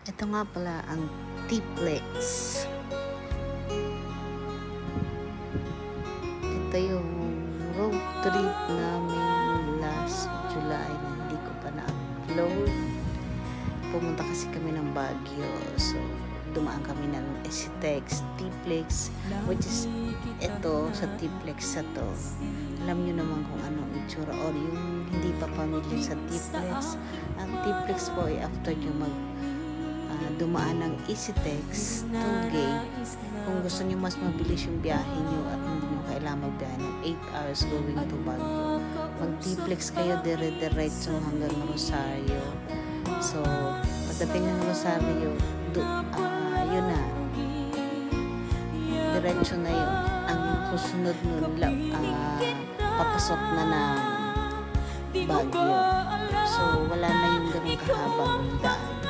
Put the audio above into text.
Ito nga pala ang T-Plex. Ito yung road trip namin last July na hindi ko pa na-upload. Pumunta kasi kami ng Baguio. So, dumaan kami ng SCTEX, T-Plex, which is ito sa T-Plex sa to. Alam nyo naman kung anong itsura or yung hindi pa pamilya sa T-Plex. Ang T-Plex po ay after nyo dumaan ng EasyTex toll gate. Kung gusto nyo mas mabilis yung biyahe nyo at hindi nyo kailangan magbiyahe ng 8 hours going to Baguio, mag T-Plex kayo dire-diretso hanggang Rosario. So, pagdating ng Rosario, yun na, diretso na yun. Ang susunod nun, papasok na ng Baguio. So, wala na yung ganun kahabang daan.